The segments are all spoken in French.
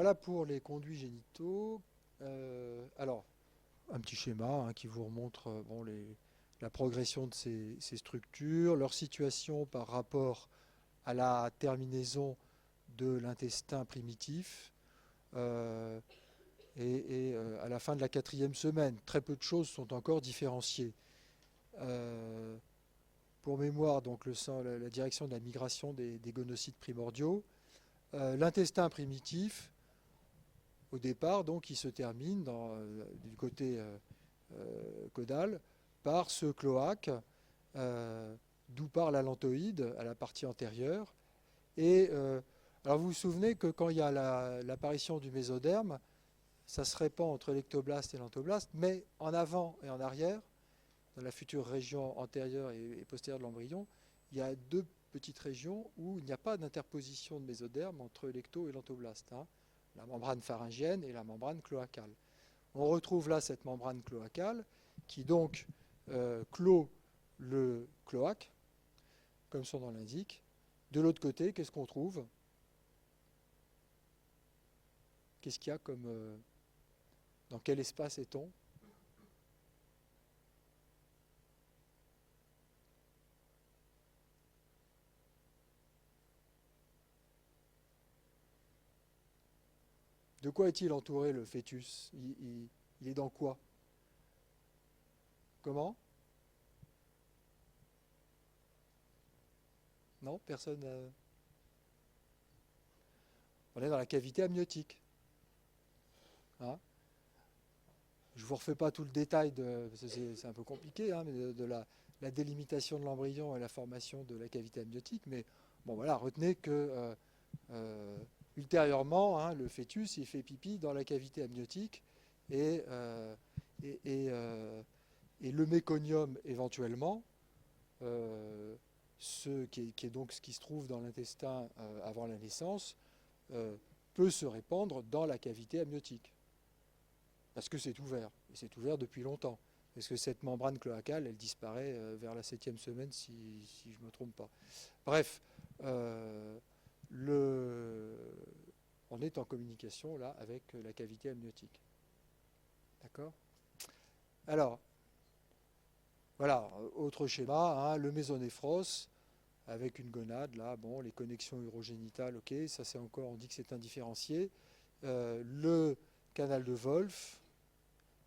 voilà pour les conduits génitaux. Alors, un petit schéma hein, qui vous remontre bon, la progression de ces structures, leur situation par rapport à la terminaison de l'intestin primitif. euh, à la fin de la 4e semaine, très peu de choses sont encore différenciées. Euh, pour mémoire, donc la direction de la migration des gonocytes primordiaux, l'intestin primitif, au départ, donc, il se termine du côté caudal par ce cloaque, d'où part l'allantoïde à la partie antérieure. Et alors vous vous souvenez que quand il y a l'apparition du mésoderme, ça se répand entre l'ectoblaste et l'entoblaste, mais en avant et en arrière, dans la future région antérieure et postérieure de l'embryon, il y a deux petites régions où il n'y a pas d'interposition de mésoderme entre l'ecto et l'entoblaste, hein, la membrane pharyngienne et la membrane cloacale. On retrouve là cette membrane cloacale qui donc clôt le cloaque, comme son nom l'indique. De l'autre côté, qu'est-ce qu'on trouve? Qu'est-ce qu'il y a comme... dans quel espace est-on? De quoi est-il entouré le fœtus? Il est dans quoi? Comment? Non, personne. On est dans la cavité amniotique, hein. Je ne vous refais pas tout le détail, c'est un peu compliqué, hein, mais de la délimitation de l'embryon et la formation de la cavité amniotique. Mais bon, voilà, retenez que ultérieurement, hein, le fœtus, il fait pipi dans la cavité amniotique et, euh, et, et, euh, et le méconium éventuellement, qui est donc ce qui se trouve dans l'intestin avant la naissance, euh, peut se répandre dans la cavité amniotique. Parce que c'est ouvert, et c'est ouvert depuis longtemps. Parce que cette membrane cloacale, elle disparaît vers la 7e semaine, si je ne me trompe pas. Bref, euh, le, on est en communication là avec la cavité amniotique. D'accord? Alors, voilà, autre schéma, hein, le mésonéphros, avec une gonade, là, bon, les connexions urogénitales, ok, ça c'est encore, on dit que c'est indifférencié. Le canal de Wolff,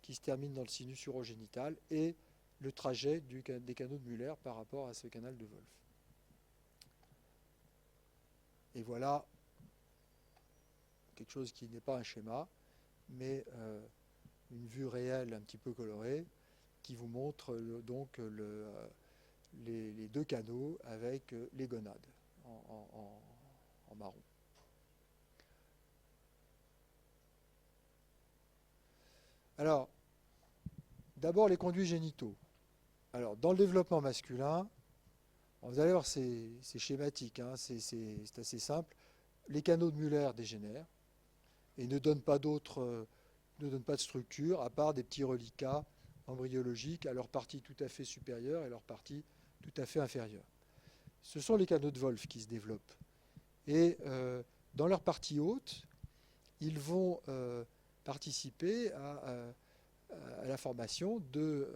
qui se termine dans le sinus urogénital, et le trajet des canaux de Muller par rapport à ce canal de Wolff. Et voilà quelque chose qui n'est pas un schéma, mais une vue réelle un petit peu colorée, qui vous montre donc les deux canaux avec les gonades en marron. Alors, d'abord les conduits génitaux. Alors, dans le développement masculin, vous allez voir, c'est schématique, hein, c'est assez simple. Les canaux de Muller dégénèrent et ne donnent pas de structure à part des petits reliquats embryologiques à leur partie tout à fait supérieure et leur partie tout à fait inférieure. Ce sont les canaux de Wolff qui se développent. Et dans leur partie haute, ils vont participer à la formation de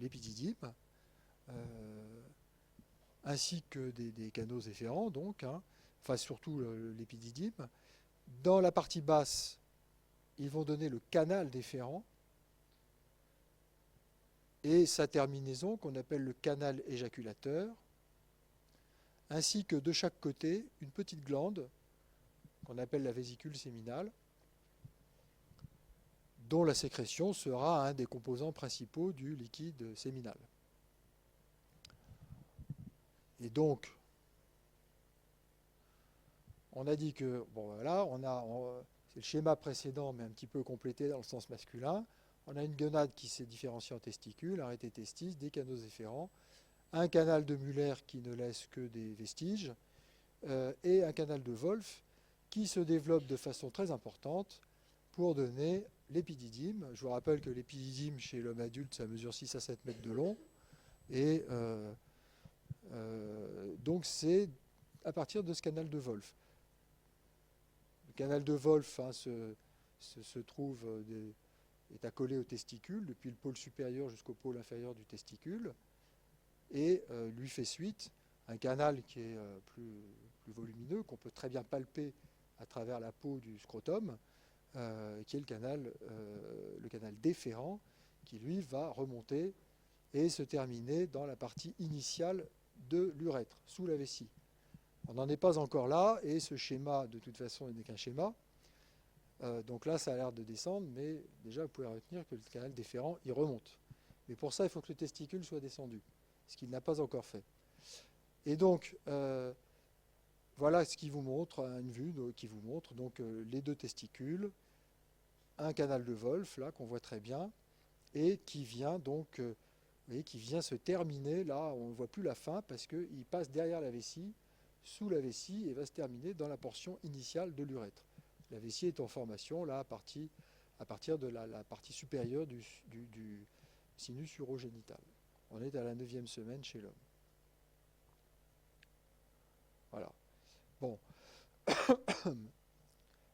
l'épididyme, ainsi que des canaux efférents, donc, hein, enfin surtout l'épididyme. Dans la partie basse, ils vont donner le canal déférent et sa terminaison qu'on appelle le canal éjaculateur, ainsi que de chaque côté une petite glande qu'on appelle la vésicule séminale, dont la sécrétion sera un des composants principaux du liquide séminal. Et donc, on a dit que, bon voilà, c'est le schéma précédent, mais un petit peu complété dans le sens masculin. On a une gonade qui s'est différenciée en testicules, arrêté testis, des canaux efférents, un canal de Muller qui ne laisse que des vestiges, et un canal de Wolff qui se développe de façon très importante pour donner l'épididyme. Je vous rappelle que l'épididyme chez l'homme adulte, ça mesure 6 à 7 mètres de long. Et donc c'est à partir de ce canal de Wolff. Le canal de Wolf se trouve, est accolé au testicule, depuis le pôle supérieur jusqu'au pôle inférieur du testicule, et lui fait suite un canal qui est plus volumineux, qu'on peut très bien palper à travers la peau du scrotum, qui est le canal déférent, qui lui va remonter et se terminer dans la partie initiale de l'urètre, sous la vessie. On n'en est pas encore là, et ce schéma, de toute façon, n'est qu'un schéma. Donc là, ça a l'air de descendre, mais déjà, vous pouvez retenir que le canal déférent, il remonte. Mais pour ça, il faut que le testicule soit descendu, ce qu'il n'a pas encore fait. Et donc, voilà ce qui vous montre, une vue qui vous montre donc, les deux testicules, un canal de Wolf, là, qu'on voit très bien, et qui vient donc, vous voyez, qui vient se terminer, là, on ne voit plus la fin, parce qu'il passe derrière la vessie, sous la vessie, et va se terminer dans la portion initiale de l'urètre. La vessie est en formation, là, à partir de la partie supérieure du sinus urogénital. On est à la 9e semaine chez l'homme. Voilà. Bon.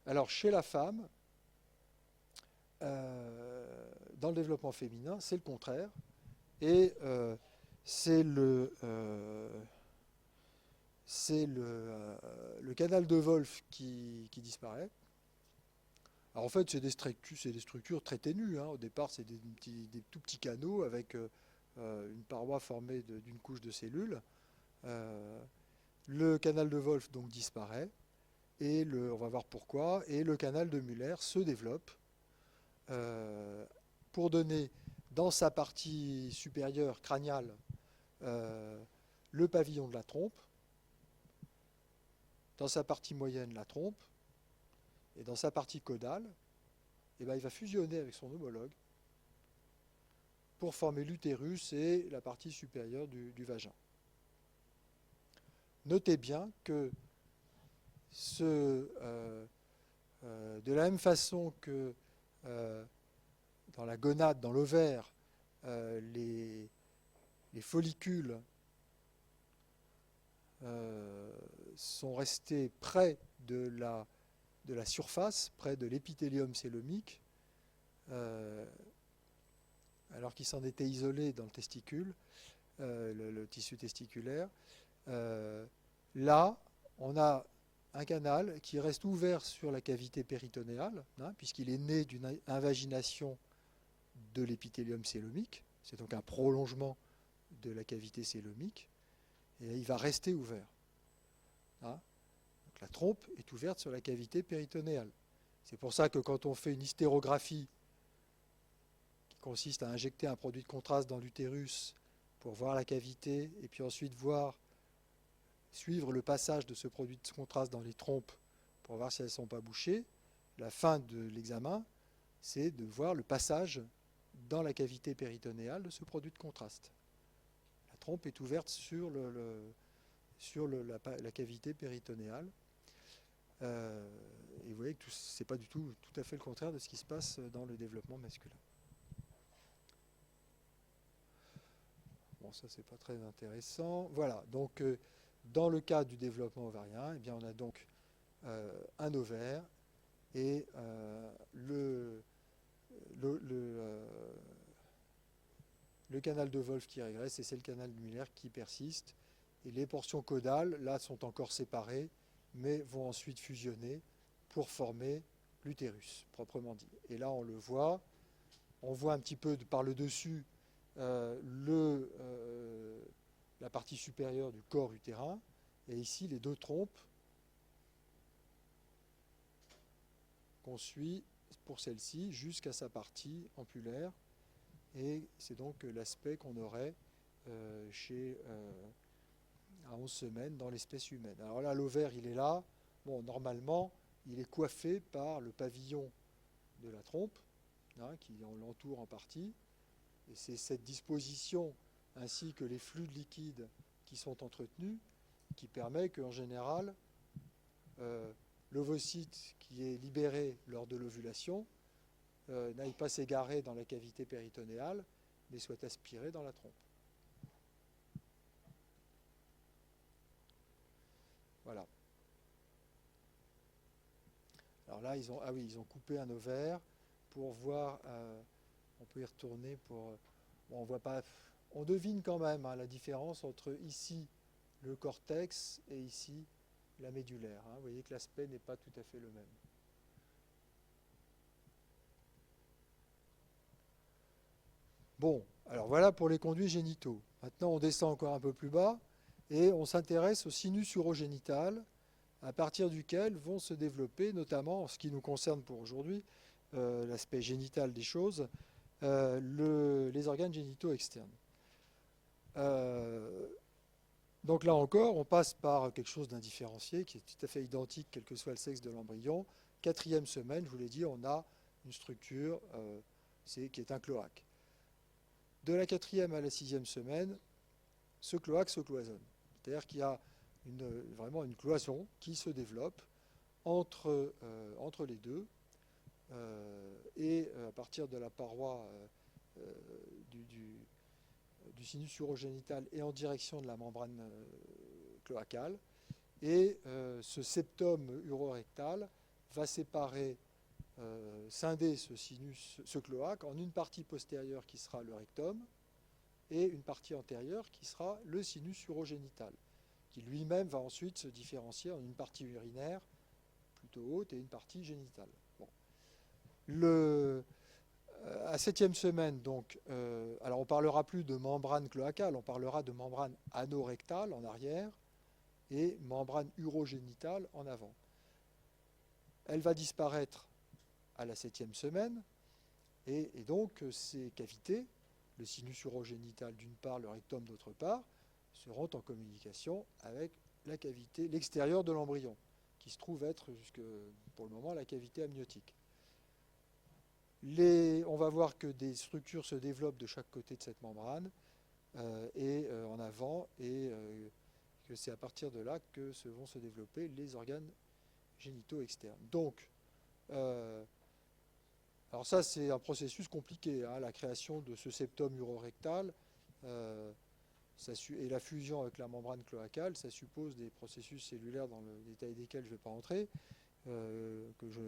Alors, chez la femme, dans le développement féminin, c'est le contraire. Et c'est le canal de Wolf qui disparaît. Alors en fait, c'est des structures très ténues. Au départ, c'est des tout petits canaux avec une paroi formée d'une couche de cellules. Le canal de Wolf donc disparaît, et on va voir pourquoi, et le canal de Müller se développe pour donner dans sa partie supérieure crâniale le pavillon de la trompe, dans sa partie moyenne la trompe, et dans sa partie caudale, il va fusionner avec son homologue pour former l'utérus et la partie supérieure du vagin. Notez bien que de la même façon que dans la gonade, dans l'ovaire, les follicules sont restés près de la surface, près de l'épithélium célomique, alors qu'ils s'en étaient isolés dans le testicule, le tissu testiculaire. Là, on a un canal qui reste ouvert sur la cavité péritonéale, puisqu'il est né d'une invagination de l'épithélium célomique. C'est donc un prolongement de la cavité célomique, et il va rester ouvert. Donc la trompe est ouverte sur la cavité péritonéale. C'est pour ça que quand on fait une hystérographie, qui consiste à injecter un produit de contraste dans l'utérus pour voir la cavité, et puis ensuite suivre le passage de ce produit de contraste dans les trompes pour voir si elles ne sont pas bouchées, la fin de l'examen, c'est de voir le passage dans la cavité péritonéale de ce produit de contraste. La trompe est ouverte sur la cavité péritonéale. Et vous voyez que ce n'est pas du tout à fait le contraire de ce qui se passe dans le développement masculin. Bon, ça, c'est pas très intéressant. Voilà, donc dans le cas du développement ovarien, eh bien, on a donc un ovaire et le canal de Wolf qui régresse, et c'est le canal de Müller qui persiste. Et les portions caudales, là, sont encore séparées, mais vont ensuite fusionner pour former l'utérus, proprement dit. Et là, on le voit. On voit un petit peu par le dessus la partie supérieure du corps utérin, et ici les deux trompes qu'on suit pour celle-ci jusqu'à sa partie ampulaire, et c'est donc l'aspect qu'on aurait à 11 semaines dans l'espèce humaine. Alors là, l'ovaire, il est là. Bon, normalement, il est coiffé par le pavillon de la trompe, qui l'entoure en partie. Et c'est cette disposition, ainsi que les fluides liquides qui sont entretenus, qui permet qu'en général, l'ovocyte qui est libéré lors de l'ovulation n'aille pas s'égarer dans la cavité péritonéale, mais soit aspiré dans la trompe. Voilà. Alors là, ils ont coupé un ovaire pour voir. On peut y retourner pour. Bon, on voit pas. On devine quand même hein, la différence entre ici le cortex et ici la médulaire. Hein. Vous voyez que l'aspect n'est pas tout à fait le même. Bon, alors voilà pour les conduits génitaux. Maintenant, on descend encore un peu plus bas et on s'intéresse au sinus urogénital, à partir duquel vont se développer, notamment en ce qui nous concerne pour aujourd'hui, l'aspect génital des choses, les organes génitaux externes. Donc là encore, on passe par quelque chose d'indifférencié, qui est tout à fait identique, quel que soit le sexe de l'embryon. 4e semaine, je vous l'ai dit, on a une structure qui est un cloaque. De la 4e à la 6e semaine, ce cloaque se cloisonne. C'est-à-dire qu'il y a vraiment une cloison qui se développe entre les deux. Et à partir de la paroi du sinus urogénital et en direction de la membrane cloacale. Et ce septum urorectal va séparer, scinder ce cloaque en une partie postérieure qui sera le rectum et une partie antérieure qui sera le sinus urogénital, qui lui-même va ensuite se différencier en une partie urinaire plutôt haute et une partie génitale. Bon. À 7e semaine, donc, alors on ne parlera plus de membrane cloacale, on parlera de membrane anorectale en arrière et membrane urogénitale en avant. Elle va disparaître à la 7e semaine et donc ces cavités, le sinus urogénital d'une part, le rectum d'autre part, seront en communication avec la cavité, l'extérieur de l'embryon, qui se trouve être, pour le moment, la cavité amniotique. On va voir que des structures se développent de chaque côté de cette membrane et en avant, et que c'est à partir de là que vont se développer les organes génitaux externes. Donc, alors ça c'est un processus compliqué, hein, la création de ce septum urorectal et la fusion avec la membrane cloacale, ça suppose des processus cellulaires dans le détail desquels je ne vais pas entrer, que je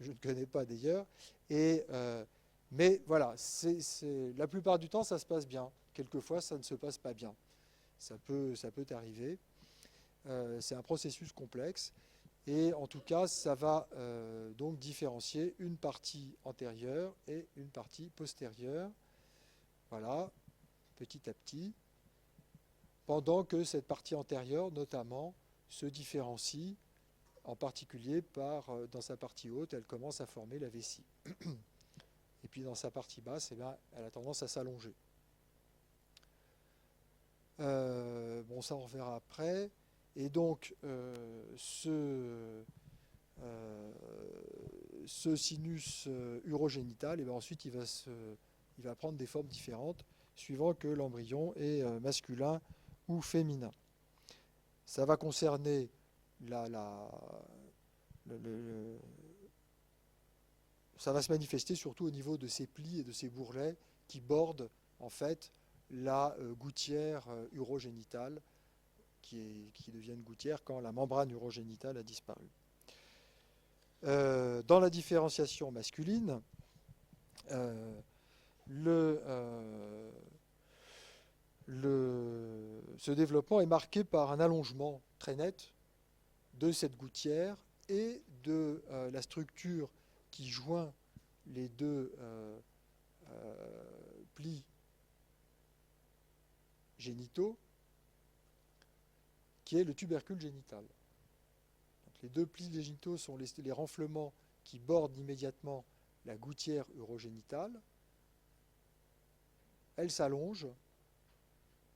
ne connais pas d'ailleurs. Mais voilà, la plupart du temps, ça se passe bien. Quelquefois, ça ne se passe pas bien. Ça peut arriver. C'est un processus complexe. Et en tout cas, ça va donc différencier une partie antérieure et une partie postérieure. Voilà, petit à petit. Pendant que cette partie antérieure, notamment, se différencie en particulier dans sa partie haute, elle commence à former la vessie. Et puis dans sa partie basse, elle a tendance à s'allonger. Bon, ça on verra après. Et donc, ce sinus urogénital, et ensuite il va prendre des formes différentes suivant que l'embryon est masculin ou féminin. Ça va concerner ça va se manifester surtout au niveau de ces plis et de ces bourrelets qui bordent en fait la gouttière urogénitale qui deviennent gouttières quand la membrane urogénitale a disparu. Dans la différenciation masculine, ce développement est marqué par un allongement très net de cette gouttière et de la structure qui joint les deux plis génitaux, qui est le tubercule génital. Donc, les deux plis génitaux sont les renflements qui bordent immédiatement la gouttière urogénitale. Elle s'allonge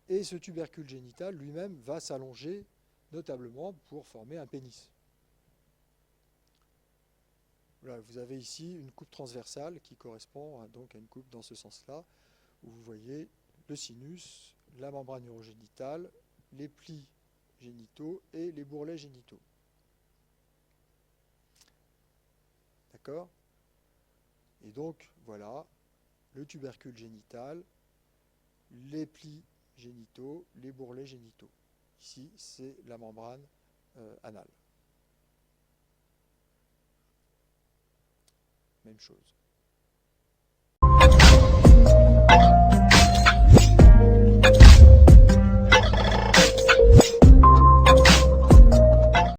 et ce tubercule génital lui-même va s'allonger notablement pour former un pénis. Voilà, vous avez ici une coupe transversale qui correspond donc à une coupe dans ce sens-là, où vous voyez le sinus, la membrane urogénitale, les plis génitaux et les bourrelets génitaux. D'accord ? Et donc, voilà, le tubercule génital, les plis génitaux, les bourrelets génitaux. Ici, c'est la membrane anale. même chose.